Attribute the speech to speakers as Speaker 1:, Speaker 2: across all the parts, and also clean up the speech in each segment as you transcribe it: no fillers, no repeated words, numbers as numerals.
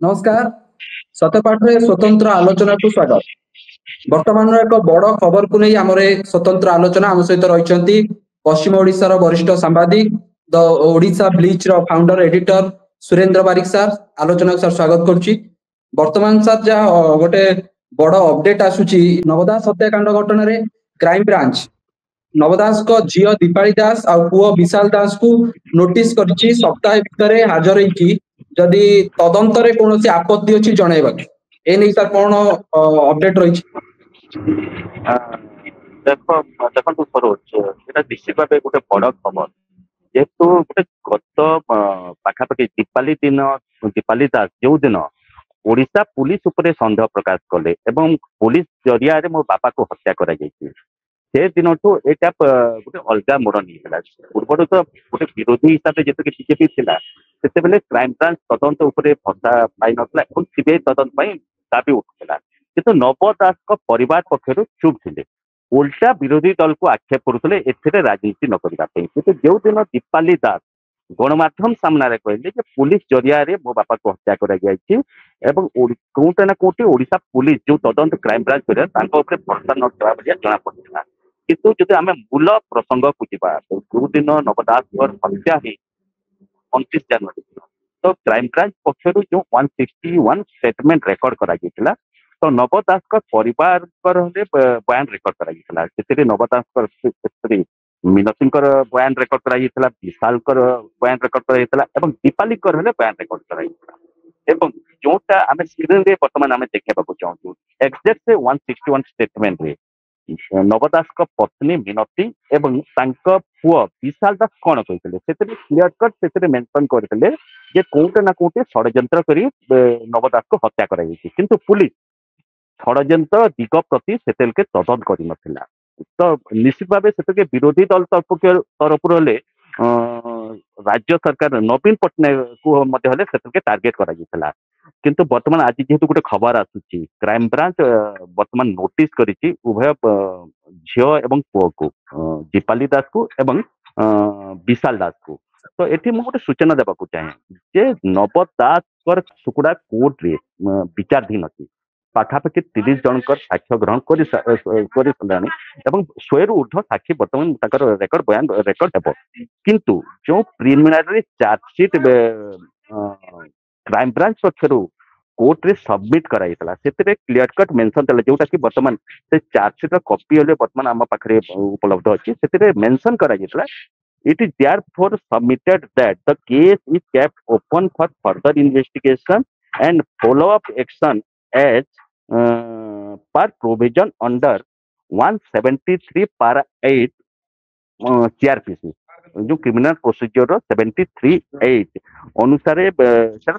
Speaker 1: नमस्कार सत्यपाठ स्वतंत्र आलोचना को स्वागत। वर्तमान एक बड़ खबर को नहीं आमर स्वतंत्र आलोचना आम सहित रही पश्चिम ओडिशार वरिष्ठ सांबादिक द ओडिशा ब्लीच रो founder editor Surendra Barik sir आलोचना सर स्वागत करुच्ची। वर्तमान सर जहाँ गोटे बड़ अपडेट आसुची नवदास हत्याकांड घटना रे क्राइम ब्रांच नवदास को झील दीपाली दास आ पुओ विशाल दास को नोटिस करिछि सप्ताह भितर हाजर होइकी जदि तदंतरे कौन आपत्ति अच्छी जनइबा ए नहीं सर कौन अपडेट रही।
Speaker 2: देखो देखो सरोज এটা নিশ্চিত ভাবে ଗୋଟେ ବଡ ଖବର ଯେହେତୁ ଗୋଟେ ଗତ ପାଖାପାଖି ଦୀପାଲି ଦାସ ଯୋଉ ଦିନ ଓଡିଶା ପୁଲିସ ଉପରେ ସନ୍ଦେହ ପ୍ରକାଶ କଲେ ଏବଂ ପୁଲିସ ଜରିଆରେ ମୋ ବାପାକୁ ହତ୍ୟା କରାଯାଇଛି ସେ ଦିନଠୁ ଏଇଟା ଗୋଟେ ଅଲଗା ମୋଡ ନେଇଥିଲା। ପୂର୍ବରୁ ତ ଗୋଟେ ବିରୋଧୀ ହିସାବରେ ଯେତିକି ବିଜେପି ଥିଲା ସେତେବେଳେ କ୍ରାଇମବ୍ରାଞ୍ଚ ତଦନ୍ତ ଉପରେ ଭରସା ପାଇନଥିଲା ଏବଂ ସିବିଆଇ ତଦନ୍ତ ପାଇଁ ଦାବି ଉଠୁଥିଲା, କିନ୍ତୁ ନବ ଦାସଙ୍କ ପରିବାର ପକ୍ଷରୁ ଚୁପ୍ ଥିଲେ, ଉଲ୍ଟା ବିରୋଧୀ ଦଳକୁ ଆକ୍ଷେପ କରୁଥିଲେ ଏଥିରେ ରାଜନୀତି ନ କରିବା ପାଇଁ। କିନ୍ତୁ ଯେଉଁଦିନ ଦୀପାଲି ଦାସ ଗଣମାଧ୍ୟମ ସାମ୍ନାରେ କହିଲେ ଯେ ପୁଲିସ ଜରିଆରେ ମୋ ବାପାକୁ ହତ୍ୟା କରାଯାଇଛି ଏବଂ କୋଉଟା ନା କୋଉଠି ଓଡିଶା ପୁଲିସ ଯୋଉ ତଦନ୍ତ କ୍ରାଇମବ୍ରାଞ୍ଚ କରିବା ତାଙ୍କ ଉପରେ ଭରସା ନଥିବା ଭଳିଆ ଜଣା ପଡିଥିଲା। କିନ୍ତୁ ଯଦି ଆମେ ମୂଳ ପ୍ରସଙ୍ଗକୁ ଯିବା ଯୋଉଦିନ ନବ ଦାସଙ୍କର ହତ୍ୟା ହେଇ 29 ଜାନୁଆରୀ ଦିନ ତ କ୍ରାଇମବ୍ରାଞ୍ଚ ପକ୍ଷରୁ ଯୋଉ 161 ଷ୍ଟେଟମେଣ୍ଟ ରେକର୍ଡ କରାଯାଇଥିଲା ତ ନବ ଦାସଙ୍କ ପରିବାରଙ୍କର ବୟାନ ରେକର୍ଡ କରାଯାଇଥିଲା। ସେଥିରେ ନବ ଦାସଙ୍କର ସ୍ତ୍ରୀ ମିନତୀଙ୍କର ବୟାନ ରେକର୍ଡ କରାଯାଇଥିଲା, ବିଶାଲଙ୍କର ବୟାନ ରେକର୍ଡ କରାଯାଇଥିଲା ଏବଂ ଦୀପାଲିଙ୍କର ହେଲେ ବୟାନ ରେକର୍ଡ କରାଯାଇଥିଲା। ଏବଂ ଯୋଉଟା ଆମେ ସ୍କ୍ରିନରେ ବର୍ତ୍ତମାନ ଆମେ ଦେଖିବାକୁ ଚାହୁଁଛୁ ଏକ୍ସାକ୍ଟ 161 ଷ୍ଟେଟମେଣ୍ଟରେ ନବ ଦାସଙ୍କ ପତ୍ନୀ ମିନତୀ ଏବଂ ତାଙ୍କ ପୁଅ ବିଶାଲ ଦାସ କଣ କହିଥିଲେ ସେଥିରେ କ୍ଲିୟର କଟ୍ ସେଥିରେ ମେନସନ କରିଥିଲେ ଯେ କୋଉଟା ନା କୋଉଠି ଷଡଯନ୍ତ୍ର କରି ନବ ଦାସକୁ ହତ୍ୟା କରାଯାଇଛି, କିନ୍ତୁ ପୁଲିସ ଷଡଯନ୍ତ୍ର ଦିଗ ପ୍ରତି ସେତେବେଳେ ତଦନ୍ତ କରିନଥିଲା। ତ ନିଶ୍ଚିତ ଭାବେ ସେତେବେଳେ ବିରୋଧୀ ଦଳ ତରଫରୁ ହେଲେ ରାଜ୍ୟ ସରକାର ନବୀନ ପଟ୍ଟନାୟକକୁ ମଧ୍ୟ ହେଲେ ସେତେବେଳେ ଟାର୍ଗେଟ କରାଯାଇଥିଲା। କିନ୍ତୁ ବର୍ତ୍ତମାନ ଆଜି ଯେହେତୁ ଗୋଟେ ଖବର ଆସୁଛି କ୍ରାଇମବ୍ରାଞ୍ଚ ବର୍ତ୍ତମାନ ନୋଟିସ କରିଛି ଉଭୟ ଝିଅ ଏବଂ ପୁଅକୁ ଦୀପାଲି ଦାସକୁ ଏବଂ ବିଶାଲ ଦାସକୁ। ତ ଏଠି ମୁଁ ଗୋଟେ ସୂଚନା ଦେବାକୁ ଚାହେଁ ଯେ ନବ ଦାସଙ୍କର ସୁକୁଡା କୋର୍ଟରେ ବିଚାରାଧୀନ ଅଛି, ପାଖାପାଖି 30 ଜଣଙ୍କର ସାକ୍ଷ୍ୟ ଗ୍ରହଣ କରିସାରିଲାଣି ଏବଂ 100ରୁ ଉର୍ଦ୍ଧ୍ୱ ସାକ୍ଷୀ ବର୍ତ୍ତମାନ ତାଙ୍କର ବୟାନ ରେକର୍ଡ ହେବ। କିନ୍ତୁ ଯୋଉ ପ୍ରିଲିମିନାରୀ ଚାର୍ଜସିଟ୍ କ୍ରାଇମବ୍ରାଞ୍ଚ ପକ୍ଷରୁ କୋର୍ଟରେ ସବମିଟ କରାଯାଇଥିଲା ସେଥିରେ କ୍ଲିୟର କଟ୍ ମେନସନ ଥିଲା, ଯୋଉଟା କି ବର୍ତ୍ତମାନ ସେ ଚାର୍ଜସିଟ୍ର କପି ହେଲେ ବର୍ତ୍ତମାନ ଆମ ପାଖରେ ଉପଲବ୍ଧ ଅଛି। ସେଥିରେ ମେନସନ କରାଯାଇଥିଲା it is therefore submitted that the case is kept open for further investigation and follow-up action as per provision under 173 para 8 CRPC जो क्रिमिनाल प्रोसीजर 73(8) अनुसार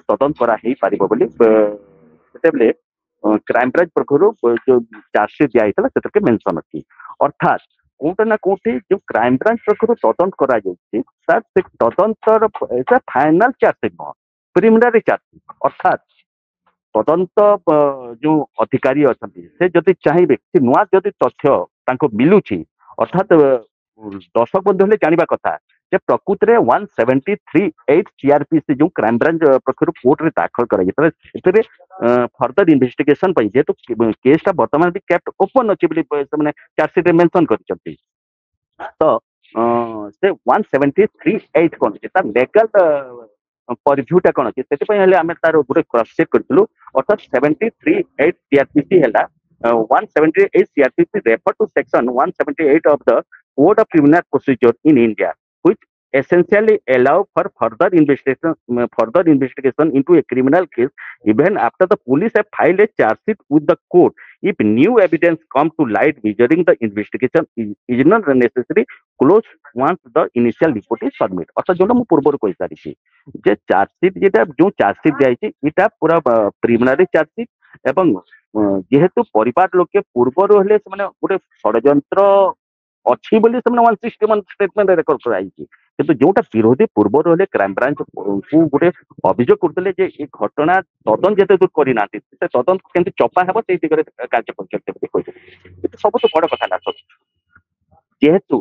Speaker 2: तदंत करा क्राइमब्रांच पक्षर जो चार्जसीट दिया मेंशन अच्छी। अर्थात कोटा ना कोटी जो क्राइमब्रांच पक्षर तदंत करा तदंतर फाइनाल चार्जसीट नुह प्रिलिमिनारी चार्जसीट। अर्थात तदंत जो अधिकारी अच्छा से जदि चाहिए कि नुआ जदि तथ्य मिलूची अर्थात दर्शक बंधु जानवा कथा जे प्रकृत में 173(8) CRPC जो क्राइमब्रांच पक्षर कोर्ट में दाखल कर फर्दर इन्वेस्टिगेशन जेहेतु केसटा बर्तमान भी कैप्ट ओपन अच्छी चार्जसीट मेंशन कर तो से 173(8) कौन लेगल परिभ्यूटा कौन अच्छे से आम तार गोटे क्रॉस चेक करूँ। अर्थात 73(8) CRPC है 178 CRPC refer to section 178 of the Code of Criminal Procedure in India, which essentially allow for further investigation into a criminal case even after the police have filed a charge sheet with the court if new evidence come to light during the investigation is not necessary close once the initial report is submit। अर्थात जो मैं पूर्व कही सारी जे chargesheet जेटा जो chargesheet दिया पूरा preliminary chargesheet एवं जेहेतु परिवार लोके पूर्वर हेले गोटे षड्यंत्र अच्छी बोली 161 स्टेटमेंट रेकर्ड कराई किंतु जोटा विरोधी पूर्वर हेले क्राइमब्रांच को गोटे अभियोग करते जे ये घटना तदंत जिते दूर करना तदंत केमती चपा हे से दिगरे कार्य कर सब तो बड़ कथा ना जेहेतु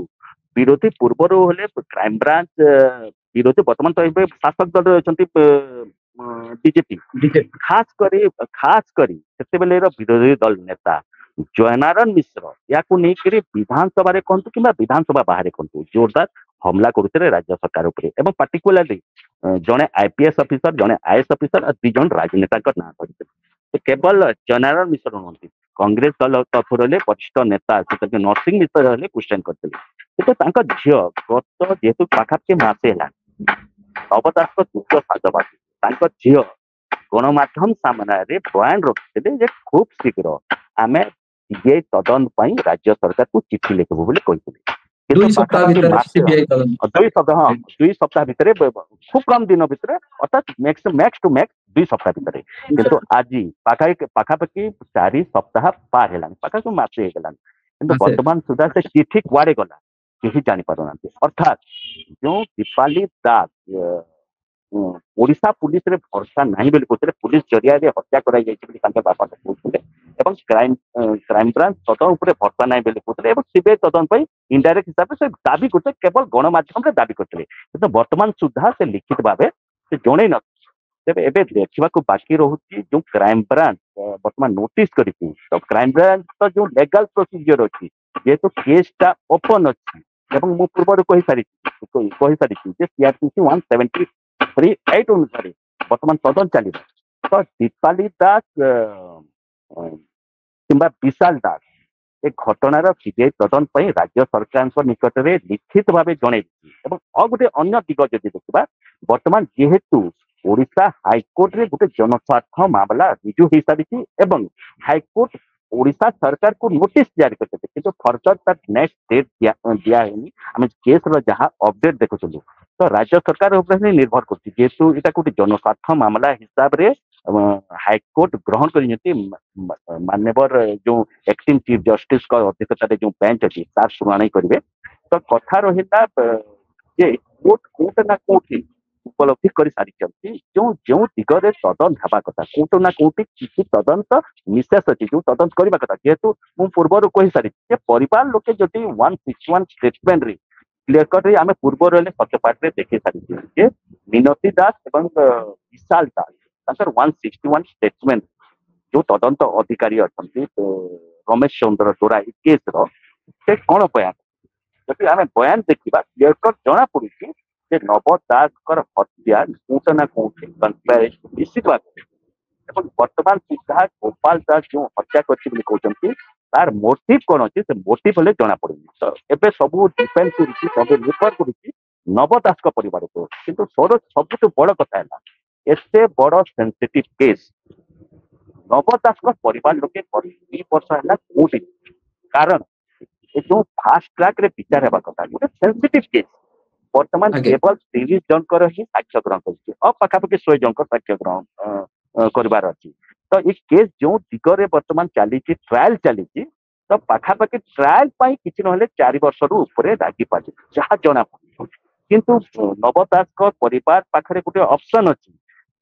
Speaker 2: विरोधी पूर्वर हेले क्राइमब्रांच विरोधी बर्तमान तो शासक दल अच्छा बीजेपी
Speaker 1: बीजेपी
Speaker 2: खास करी सेतेबेले विरोधी दल नेता जयनारायण मिश्र या विधानसभा कहतु कि विधानसभा बाहर कहतु जोरदार हमला करुते राज्य सरकार उपरे एवं पार्टिकुलारली जड़े आईपीएस ऑफिसर जड़े आईएएस ऑफिसर और 2 जन राजनेता ना धरते केवल जयनारायण मिश्र नुहति कांग्रेस दल तरफ रहे वरिष्ठ नेता नरसिंह मिश्र रहे क्वेश्चन करते झील गत जेहेतु पाखापाखि मासे नव दास दुग्ध साधवादी झील गणमाध्यम सामने बयान रखिते खूब शीघ्र आम सीबीआई तदंत राज्य सरकार को चिठी लिखबू बोली कहते
Speaker 1: 2 सप्ताह भीतर सीबीआई तदंत
Speaker 2: 2 सप्ताह भितर खूब कम दिन भितर अर्थात मैक्स टू मैक्स 2 सप्ताह भितर किंतु आज पाखापाखि 4 सप्ताह पार है पाखापाखि मासे किंतु वर्तमान सुधा से चिठी कुआड़े गला कहीं जापार अर्थात जो दीपाली दास ओडिशा पुलिस रे भरसा नहीं बोली कहते पुलिस जरिया हत्या कर बापा कहते क्राइम ब्रांच तदन उपर भरसा नहीं बोली कहते सीबीआई तदन इनडायरेक्ट हिसाब से दाबी करते केवल गणमाध्यम दाबी करते किंतु वर्तमान सुधा से लिखित भाव से जन न तेरे देखा बाकी रोचे जो क्राइम ब्रांच बर्तमान नोटिस कर क्राइम ब्रांच तो जो लेगाल प्रोसीजर अच्छी जेहेतु केसटा ओपन अच्छी मु पूर्व कही सारी सीआरपीसी 173(8) अनुसार बर्तमान तदन चलो तो दीपाली दास कि विशाल दास ए घटनार सीबीआई तदन राज्य सरकार निकट में लिखित भाव जन गोटे अन्य दिग जदि देखा बर्तमान जेहेतु ओडिशा हाईकोर्ट रे गोटे जनस्वार्थ मामला रिजु हो सारी हाईकोर्ट ओडिशा सरकार को नोटिस जारी करते किंतु फर्दर तार नेक्स्ट डेट दिया आम केस जहाँ अपडेट देखु तो राज्य सरकार निर्भर कर जेहेतु यहाँ गोटे जनस्वार्थ मामला हिसाब से हाईकोर्ट ग्रहण कर माननीय जो एक्टिंग चीफ जस्टिस अध्यक्षता जो बेंच अच्छी तार शुणाणी करेंगे तो कथा रहा कोर्ट कोट ना कोठी उपलब्धि कर सारी जो जो दिगरे तदंत हवा कथा कोट ना कोटी किसी तदंत निशेष अच्छी जो तदंत करने कथा जेहेतु मुझ पूर्व कही सारी परिवार लोके जदि 161 स्टेटमेंट रे क्लीयर कट आम पूर्व रहे सत्यपाठ में देखी सारी मिनती दास एवं विशाल दास 161 स्टेटमेंट जो तदंत अधिकारी अच्छा रमेश चंद्र डोरा केस कौन बयान जब आम बयान देखा क्लीयर कट जना पड़ी नव दास हत्या कोट ना कोटी निश्चित भाव वर्तमान सुधा गोपाल दास जो हत्या कर तार मोटिव कौन अच्छी से मोटिव हेल्ले जना पड़ी तो एवं सब डिपेंड सब निर्भर कर नव दास परिवार को किंतु सबुठ बड़ कथा है एते बड़ सेंसिटिव केस नव दास परिवार लोके 2 वर्ष है कोर्ट कारण जो फास्ट ट्रैक रे विचार हेबा कथा गोटे सेंसिटिव केस वर्तमान केवल 30 जनकर ही साक्ष्य ग्रहण कर पाखापाखि 100 जनकर साक्ष्य ग्रहण करार अच्छी तो ये केस जो दिगरे वर्तमान चली ट्रायल चली तो पाखापाखि ट्रायल किसी ना 4 वर्ष ऊपर लागी पारे जहाँ जना पड़े किंतु नव दास परिवार पाखे गोटे ऑप्शन अच्छी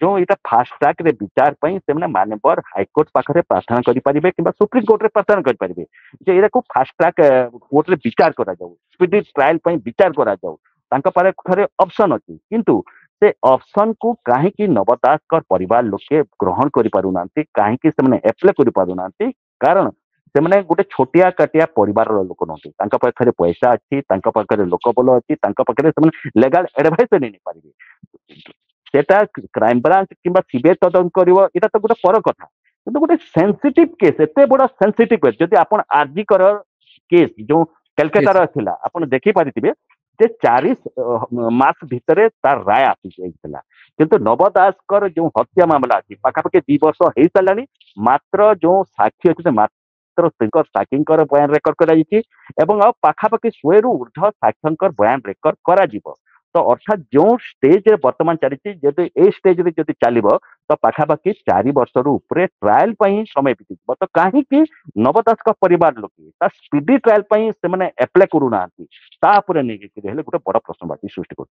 Speaker 2: जो यहाँ फास्ट ट्रैक रे विचार से माननीय हाईकोर्ट पाखे प्रार्थना करेंगे कि सुप्रीम कोर्ट रे प्रार्थना करेंगे जे यहाँ फास्ट ट्रैक कोर्ट रे विचार करा स्पीडी ट्रायल विचार करा थे ऑप्शन अच्छी किंतु से ऑप्शन को कहीं नव दास परिवार लोके ग्रहण करें कहीं एप्लाय कर कारण से गोटे छोटिया काटिया परिवार लोक नुहति पाखे पैसा अच्छी लोक बल अच्छी लेगाल एडभाइस नहीं पारे सेटा क्राइम ब्रांच कि सीबीआई तदंत कर तो गोटे पर कथा किंतु गोटे सेंसिटिव केस एत बड़ा सेंसिटिव केस जदि आप आरजीकर केस जो कलकातार थिला आपण देखि पारिथिबे जे 4 मास भितरे तार राय आसी जाइतला किंतु नव दास जो हत्या मामला अच्छी पाखापाखि 2 वर्ष हो सारानी मात्र जो साक्षी अच्छे मात्र साक्षी बयान रेकर्ड कर पाखापाखि 100 रु ऊर्ध्व साक्षी बयान रेकर्ड करा तो अर्थात जो स्टेज रे वर्तमान चली जदि ए स्टेज रे जदि चलो तो पाखापाखि 4 वर्ष ऊपर ट्रायल समय बीती तो कहीं नव दास परिवार लोग स्पीडी ट्रायल से एप्लाय करूना गोटे बड़ प्रश्नवाची सृष्टि कर